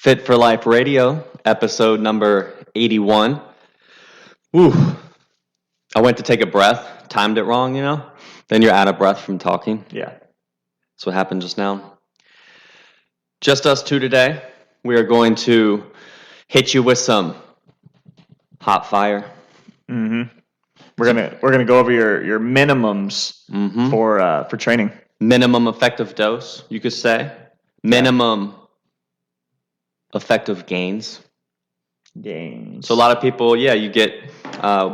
Fit for Life Radio, episode number 81. Woo. I went to take a breath, timed it wrong, Then you're out of breath from talking. Yeah. That's what happened just now. Just us two today. We are going to hit you with some hot fire. Mm-hmm. We're gonna go over your minimums for training. Minimum effective dose, you could say. Minimum effective gains. So a lot of people, you get,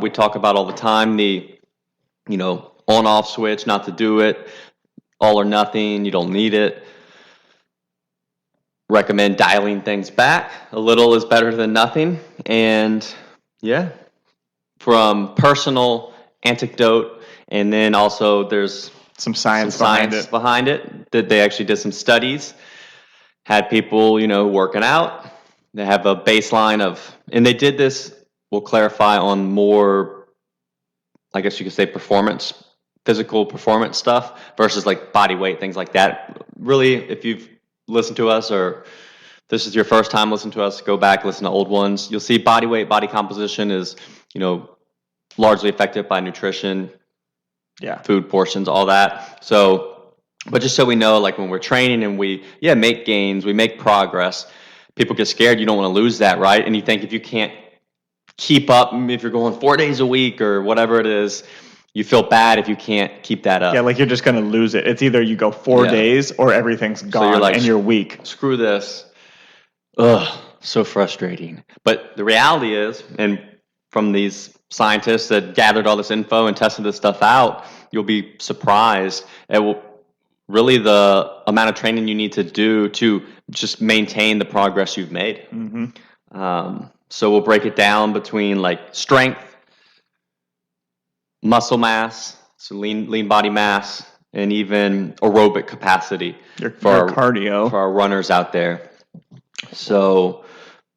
we talk about all the time, the, on-off switch, not to do it, all or nothing, you don't need it. Recommend dialing things back. A little is better than nothing. And from personal anecdote, and then also there's some science behind it, that they actually did some studies, had people, working out. They have a baseline of, and they did this, we'll clarify, on more, I guess you could say, physical performance stuff versus like body weight, things like that. Really, if you've listened to us, or this is your first time listening to us, go back, listen to old ones. You'll see body weight, body composition is, largely affected by nutrition, food portions, all that. So, but just so we know, like when we're training and we, make gains, we make progress, people get scared. You don't want to lose that, right? And you think if you can't keep up, if you're going 4 days a week or whatever it is, you feel bad if you can't keep that up. Yeah, like you're just going to lose it. It's either you go 4 days or everything's gone, so you're like, and you're weak. Screw this. Ugh, so frustrating. But the reality is, and from these scientists that gathered all this info and tested this stuff out, you'll be surprised at really the amount of training you need to do to just maintain the progress you've made. So we'll break it down between like strength, muscle mass, so lean body mass, and even aerobic capacity for our cardio, for our runners out there. So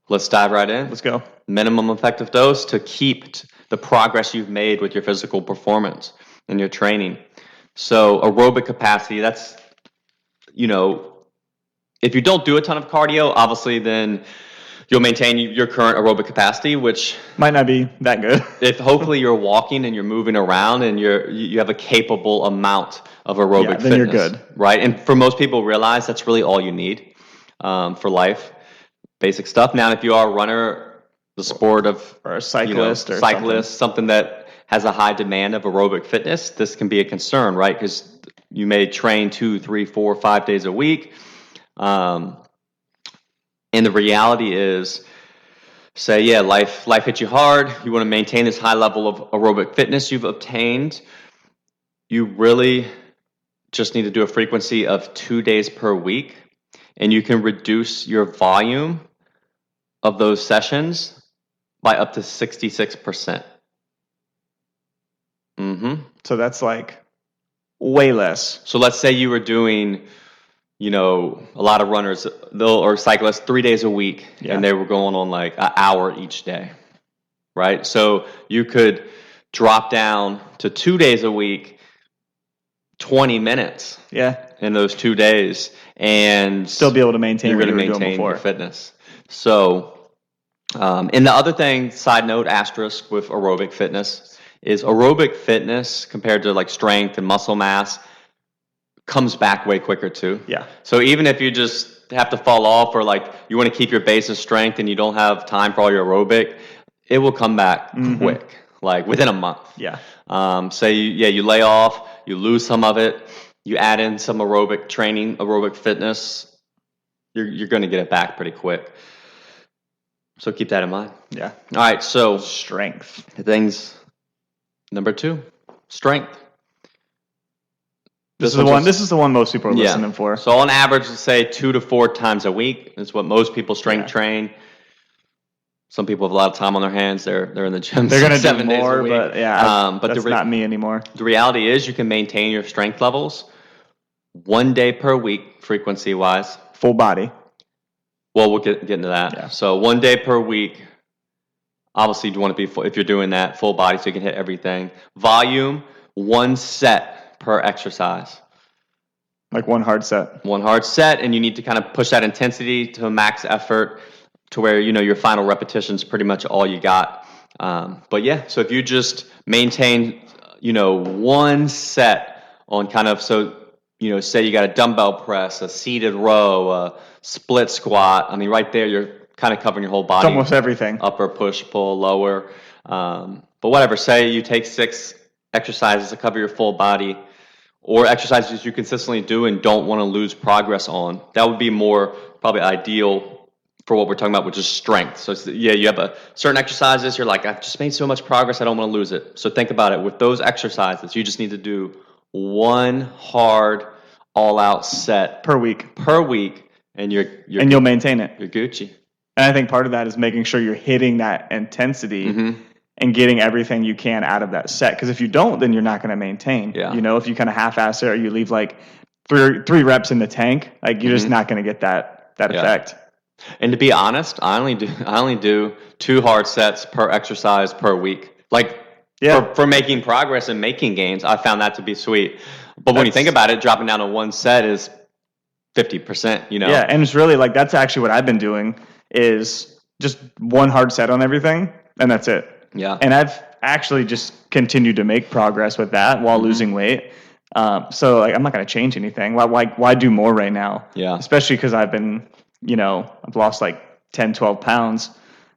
let's dive right in. Let's go. Minimum effective dose to keep the progress you've made with your physical performance and your training. So aerobic capacity, that's, if you don't do a ton of cardio, obviously then you'll maintain your current aerobic capacity, which might not be that good. If hopefully you're walking and you're moving around and you have a capable amount of aerobic fitness, then you're good, right? And for most people, realize that's really all you need for life, basic stuff. Now, if you are a runner, the sport of, or a cyclist, something that has a high demand of aerobic fitness, this can be a concern, right? Because you may train 2, 3, 4, 5 days a week. And the reality is, say, life hits you hard. You want to maintain this high level of aerobic fitness you've obtained. You really just need to do a frequency of 2 days per week. And you can reduce your volume of those sessions by up to 66%. So that's like way less. So let's say you were doing, a lot of runners or cyclists 3 days a week, and they were going on like an hour each day, right? So you could drop down to 2 days a week, 20 minutes in those 2 days, and still be able to maintain you're going to maintain your fitness. So, and the other thing, side note, asterisk with aerobic fitness, is aerobic fitness compared to like strength and muscle mass comes back way quicker too. Yeah. So even if you just have to fall off, or like you want to keep your base of strength and you don't have time for all your aerobic, it will come back quick, like within a month. Yeah. Say you lay off, you lose some of it, you add in some aerobic training, aerobic fitness, you're going to get it back pretty quick. So keep that in mind. Yeah. All right. So strength. Number 2, strength. This is the one most people are listening for. So on average, let's say 2 to 4 times a week is what most people strength train. Some people have a lot of time on their hands. They're in the gym. They're going to 7 do days more, a week. But that's not me anymore. The reality is you can maintain your strength levels 1 day per week, frequency wise. Full body. Well, we'll get into that. Yeah. So 1 day per week. Obviously, you want to be if you're doing that full body, so you can hit everything. Volume, 1 set per exercise. Like one hard set. One hard set, and you need to kind of push that intensity to a max effort to where, your final repetition is pretty much all you got. But yeah, so if you just maintain, one set on kind of, so, say you got a dumbbell press, a seated row, a split squat. I mean, right there, you're kind of covering your whole body. It's almost everything. Upper, push, pull, lower. But whatever, say you take 6 exercises to cover your full body, or exercises you consistently do and don't want to lose progress on. That would be more probably ideal for what we're talking about, which is strength. So yeah, you have certain exercises, you're like, I've just made so much progress, I don't want to lose it. So think about it. With those exercises, you just need to do one hard, all-out set per week, and you'll maintain it. You're Gucci. And I think part of that is making sure you're hitting that intensity and getting everything you can out of that set. Because if you don't, then you're not going to maintain. Yeah. If you kind of half-ass it, or you leave like three reps in the tank, like you're just not going to get that effect. And to be honest, I only do 2 hard sets per exercise per week. Like for making progress and making gains, I found that to be sweet. But when you think about it, dropping down to one set is 50%. Yeah, and it's really like that's actually what I've been doing is just one hard set on everything, and that's it. Yeah. And I've actually just continued to make progress with that while losing weight. So like, I'm not going to change anything. Why do more right now? Yeah. Especially because I've been, I've lost like 10, 12 pounds.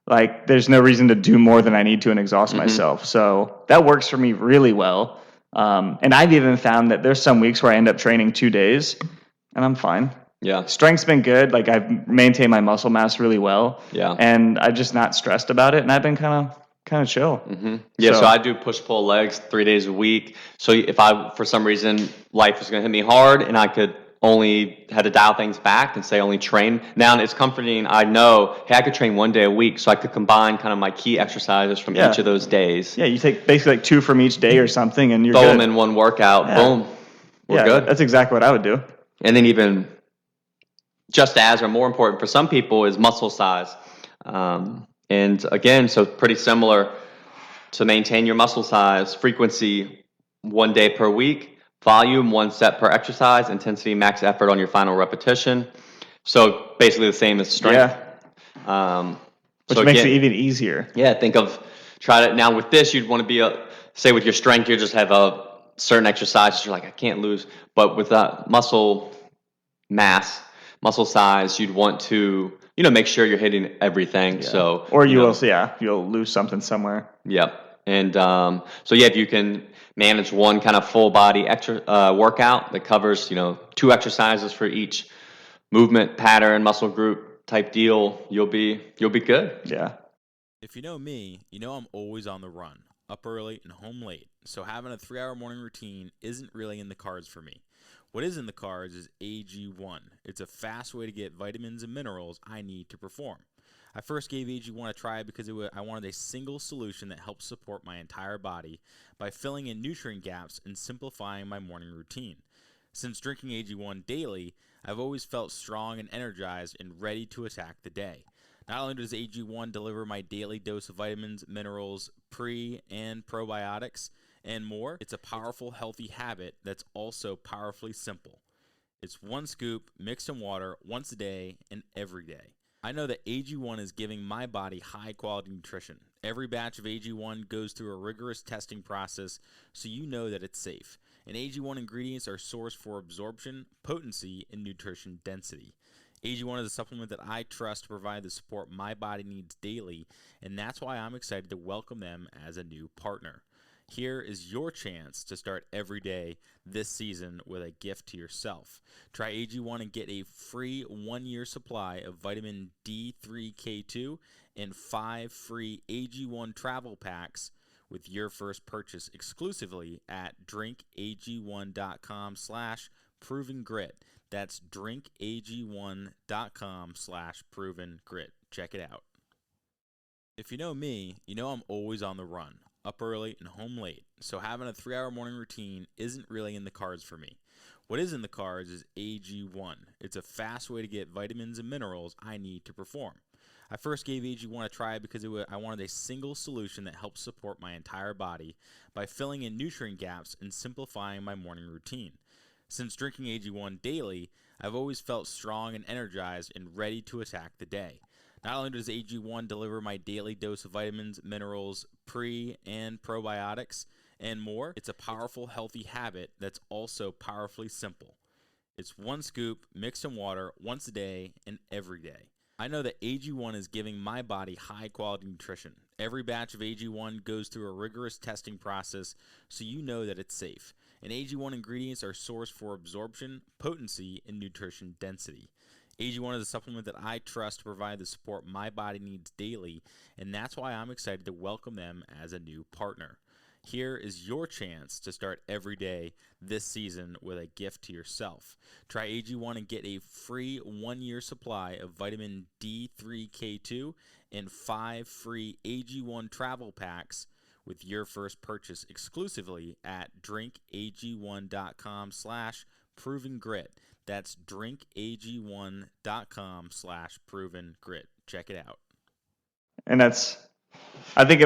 Like there's no reason to do more than I need to and exhaust myself. So that works for me really well. And I've even found that there's some weeks where I end up training 2 days and I'm fine. Yeah. Strength's been good. Like I've maintained my muscle mass really well. Yeah. And I'm just not stressed about it. And I've been kind of chill. Yeah. So I do push-pull legs 3 days a week. So if for some reason life was going to hit me hard and I could only had to dial things back and say only train. Now it's comforting. I know, hey, I could train 1 day a week, so I could combine kind of my key exercises from each of those days. Yeah, you take basically like 2 from each day or something, and you're throw good. them in one workout. Yeah. Boom, we're good. That's exactly what I would do. And then even just as or more important for some people is muscle size. And again, so pretty similar to maintain your muscle size, frequency 1 day per week. Volume, 1 set per exercise, intensity, max effort on your final repetition. So basically the same as strength. Yeah. Which makes it even easier. Yeah, try to, now with this, you'd want to be, say with your strength, you just have a certain exercises, you're like, I can't lose. But with muscle mass, muscle size, you'd want to, make sure you're hitting everything. Yeah. So, or you'll lose something somewhere. Yep. And so yeah, if you can manage one kind of full body workout that covers 2 exercises for each movement pattern, muscle group type deal, you'll be good. Yeah. If you know me, I'm always on the run, up early and home late. So having a 3-hour morning routine isn't really in the cards for me. What is in the cards is AG1. It's a fast way to get vitamins and minerals I need to perform. I first gave AG1 a try because I wanted a single solution that helps support my entire body by filling in nutrient gaps and simplifying my morning routine. Since drinking AG1 daily, I've always felt strong and energized and ready to attack the day. Not only does AG1 deliver my daily dose of vitamins, minerals, pre- and probiotics, and more, it's a powerful, healthy habit that's also powerfully simple. It's 1 scoop mixed in water once a day and every day. I know that AG1 is giving my body high-quality nutrition. Every batch of AG1 goes through a rigorous testing process, so you know that it's safe. And AG1 ingredients are sourced for absorption, potency, and nutrition density. AG1 is a supplement that I trust to provide the support my body needs daily, and that's why I'm excited to welcome them as a new partner. Here is your chance to start every day this season with a gift to yourself. Try AG1 and get a free 1-year supply of vitamin D3K2 and 5 free AG1 travel packs with your first purchase exclusively at drinkag1.com/provengrit. That's drinkag1.com/provengrit. Check it out. If you know me, I'm always on the run, up early and home late. So having a 3-hour morning routine isn't really in the cards for me. What is in the cards is AG1. It's a fast way to get vitamins and minerals I need to perform. I first gave AG1 a try because I wanted a single solution that helps support my entire body by filling in nutrient gaps and simplifying my morning routine. Since drinking AG1 daily, I've always felt strong and energized and ready to attack the day. Not only does AG1 deliver my daily dose of vitamins, minerals, pre and probiotics, and more, it's a powerful, healthy habit that's also powerfully simple. It's one scoop mixed in water once a day and every day. I know that AG1 is giving my body high-quality nutrition. Every batch of AG1 goes through a rigorous testing process, so you know that it's safe. And AG1 ingredients are sourced for absorption, potency, and nutrition density. AG1 is a supplement that I trust to provide the support my body needs daily, and that's why I'm excited to welcome them as a new partner. Here is your chance to start every day this season with a gift to yourself. Try AG1 and get a free 1-year supply of vitamin D3K2 and 5 free AG1 travel packs with your first purchase exclusively at drinkag1.com/provengrit. That's drinkag1.com/provengrit. Check it out. And I think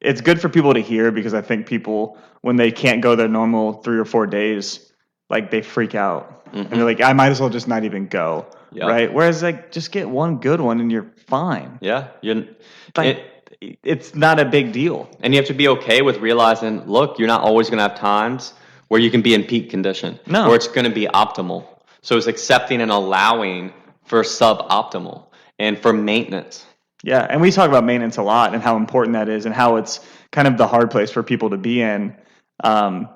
it's good for people to hear, because I think people, when they can't go their normal 3 or 4 days, like they freak out. And they're like, I might as well just not even go. Yep. Right? Whereas like just get one good one and you're fine. Yeah. It's not a big deal. And you have to be okay with realizing, look, you're not always going to have times where you can be in peak condition. No. Or it's going to be optimal. So it's accepting and allowing for suboptimal and for maintenance. Yeah, and we talk about maintenance a lot and how important that is, and how it's kind of the hard place for people to be in,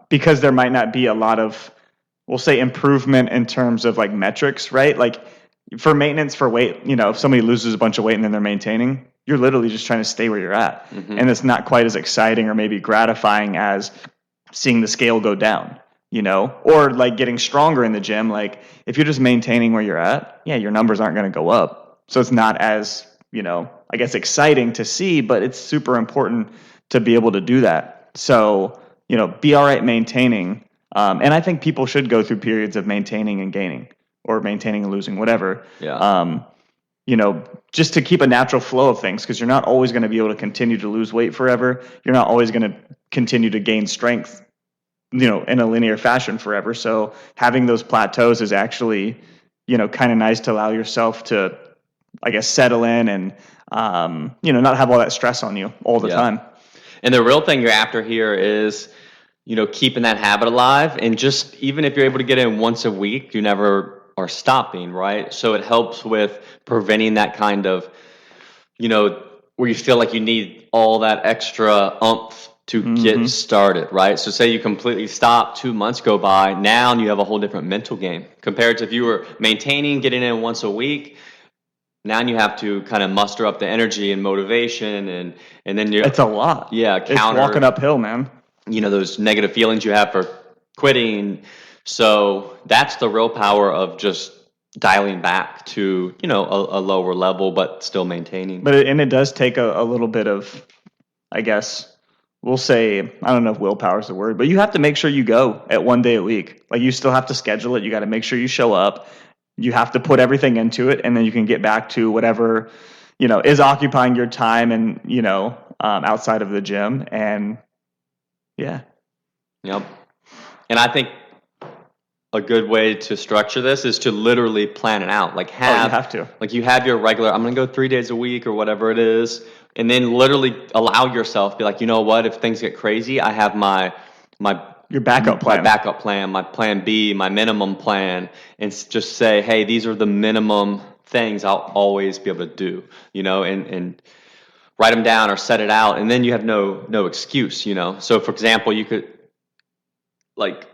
because there might not be a lot of, we'll say, improvement in terms of like metrics, right? Like for maintenance for weight, if somebody loses a bunch of weight and then they're maintaining, you're literally just trying to stay where you're at. And it's not quite as exciting or maybe gratifying as seeing the scale go down, or like getting stronger in the gym. Like if you're just maintaining where you're at, yeah, your numbers aren't going to go up. So it's not as, I guess exciting to see, but it's super important to be able to do that. So, be all right maintaining. And I think people should go through periods of maintaining and gaining, or maintaining and losing, whatever. Yeah. Just to keep a natural flow of things, because you're not always going to be able to continue to lose weight forever. You're not always going to continue to gain strength, in a linear fashion forever. So having those plateaus is actually, kind of nice to allow yourself to, I guess, settle in and, not have all that stress on you all the time. And the real thing you're after here is, keeping that habit alive. And just, even if you're able to get in once a week, you never are stopping, right? So it helps with preventing that kind of, where you feel like you need all that extra oomph to get started, right? So say you completely stop, 2 months go by, now you have a whole different mental game compared to if you were maintaining, getting in once a week. Now you have to kind of muster up the energy and motivation, and then it's a lot. Yeah, it's walking uphill, man. Those negative feelings you have for quitting. So that's the real power of just dialing back to a lower level, but still maintaining. But it does take a little bit of, I guess, we'll say, I don't know if willpower is the word, but you have to make sure you go at 1 day a week. Like you still have to schedule it. You got to make sure you show up. You have to put everything into it, and then you can get back to whatever, is occupying your time and, outside of the gym. And yeah. Yep. And I think a good way to structure this is to literally plan it out. Like you have to. Like you have your regular, I'm going to go 3 days a week or whatever it is. And then literally allow yourself, be like, you know what, if things get crazy, I have your backup plan. My backup plan, my plan B, my minimum plan, and just say, hey, these are the minimum things I'll always be able to do, and write them down or set it out, and then you have no excuse, So for example, you could, like,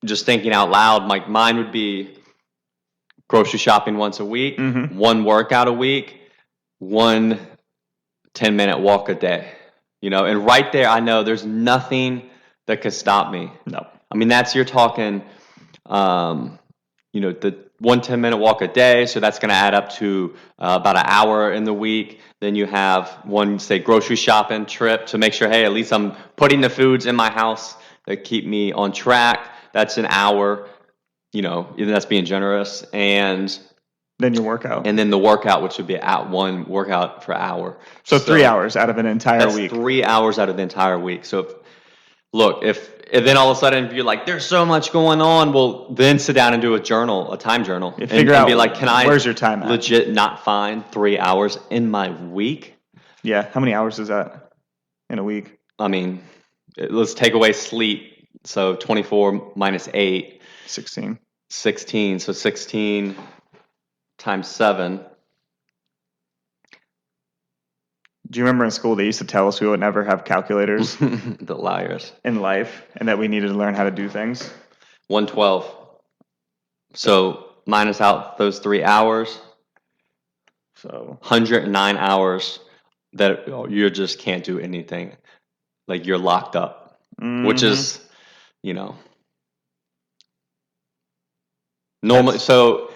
just thinking out loud, mine would be grocery shopping once a week, one workout a week, 1 10-minute walk a day, and right there I know there's nothing that could stop me. No. I mean, you're talking, the 1 10-minute walk a day. So that's going to add up to about an hour in the week. Then you have one, say, grocery shopping trip to make sure, hey, at least I'm putting the foods in my house that keep me on track. That's an hour, that's being generous. And then your workout. And then the workout, which would be at one workout per hour. So 3 hours out of an entire week. 3 hours out of the entire week. So look, if then all of a sudden if you're like, there's so much going on, well, then sit down and do a time journal, You figure out be like, can I where's your time at? legit not find 3 hours in my week? Yeah. How many hours is that in a week? I mean, let's take away sleep. So 24 minus 8, 16. 16. So 16 times 7. Do you remember in school they used to tell us we would never have calculators The liars. in life and that we needed to learn how to do things? 112. So minus out those 3 hours, So 109 hours that you just can't do anything. Like you're locked up, which is, normally. So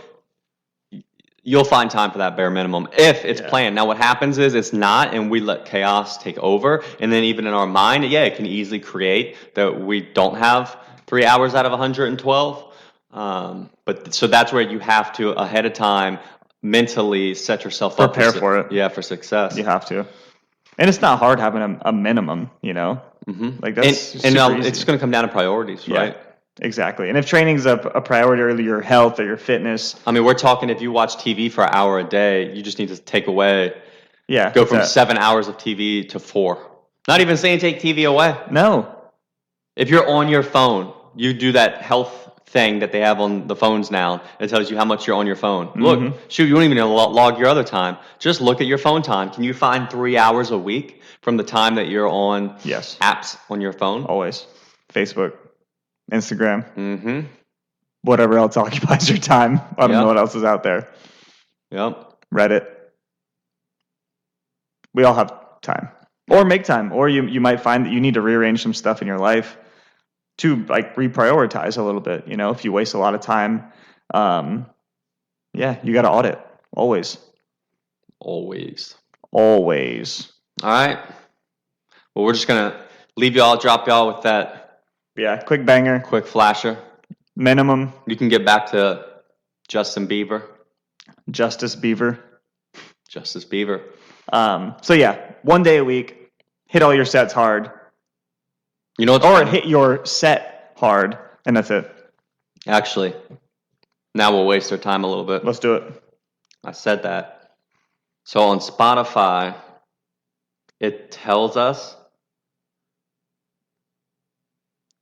you'll find time for that bare minimum if it's planned. Now, what happens is it's not, and we let chaos take over. And then even in our mind, it can easily create that we don't have 3 hours out of 112. But so that's where you have to ahead of time mentally set yourself up. Prepare for it. Yeah, for success. You have to. And it's not hard having a minimum, Like that's and super easy. it's going to come down to priorities, right? Exactly. And if training's a priority or your health or your fitness. I mean, we're talking if you watch TV for an hour a day, you just need to take away. Yeah. Go from 7 hours of TV to 4. Not even saying take TV away. No. If you're on your phone, you do that health thing that they have on the phones now. It tells you how much you're on your phone. Look, shoot, you don't even log your other time. Just look at your phone time. Can you find 3 hours a week from the time that you're on apps on your phone? Always. Facebook, Instagram, whatever else occupies your time. I don't know what else is out there. Yep. Reddit. We all have time. Or make time. Or you might find that you need to rearrange some stuff in your life to like reprioritize a little bit. If you waste a lot of time, you got to audit. Always. All right. Well, we're just going to drop y'all with that. Yeah, quick banger. Quick flasher. Minimum. You can get back to Justice Bieber. So 1 day a week, hit all your sets hard. Hit your set hard, and that's it. Actually, now we'll waste our time a little bit. Let's do it. I said that. So on Spotify, it tells us,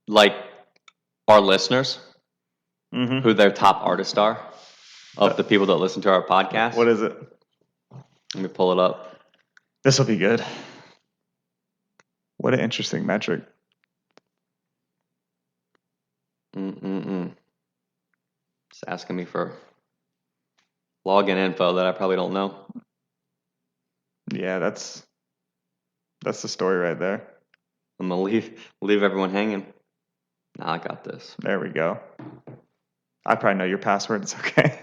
like, our listeners, who their top artists are of the people that listen to our podcast. What is it? Let me pull it up. This will be good. What an interesting metric. It's asking me for login info that I probably don't know. Yeah, that's the story right there. I'm gonna leave everyone hanging. Nah, I got this. There we go. I probably know your password. It's okay.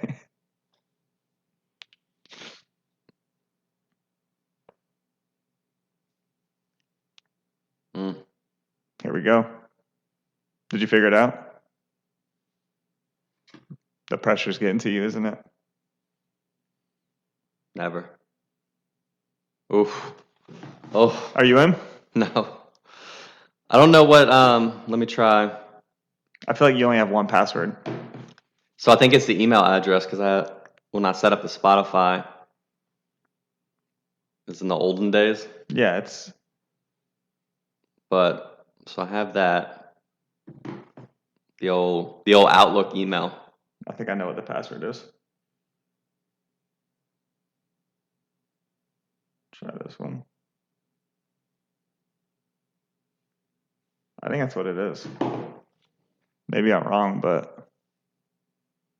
Here we go. Did you figure it out? The pressure's getting to you, isn't it? Never. Oof. Oh. Are you in? No. I don't know what, let me try. I feel like you only have one password. So I think it's the email address because when I set up the Spotify, it's in the olden days. Yeah, it's. But, so I have that. The old Outlook email. I think I know what the password is. Try this one. I think that's what it is. Maybe I'm wrong, but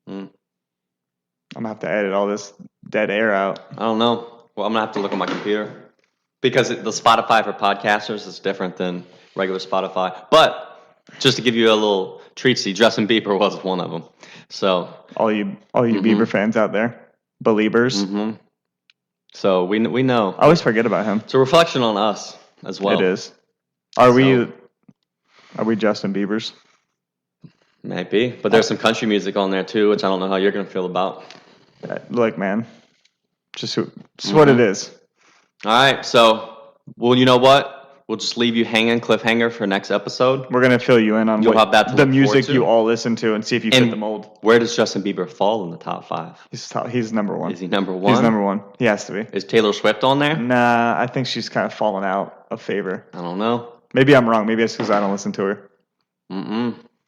I'm gonna have to edit all this dead air out. I don't know. Well, I'm gonna have to look on my computer because the Spotify for podcasters is different than regular Spotify. But just to give you a little treat, see, Justin Bieber was one of them. So all you Bieber fans out there, believers. So we know. I always forget about him. It's a reflection on us as well. It is. Are we Justin Biebers? Maybe, but there's some country music on there too, which I don't know how you're gonna feel about. Look, man, just what it is. All right, so well, you know what? we'll just leave you hanging, cliffhanger for next episode. We're going to fill you in on You'll have that to the look music forward to. you all listen to and see if you fit the mold. Where does Justin Bieber fall in the top 5? He's number 1. Is he number 1? He's number 1. He has to be. Is Taylor Swift on there? Nah, I think she's kind of fallen out of favor. I don't know. Maybe I'm wrong. Maybe it's because I don't listen to her.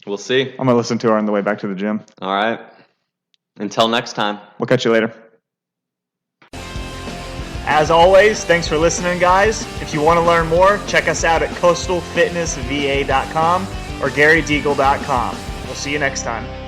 We'll see. I'm going to listen to her on the way back to the gym. All right. Until next time. We'll catch you later. As always, thanks for listening, guys. If you want to learn more, check us out at coastalfitnessva.com or garydeagle.com. We'll see you next time.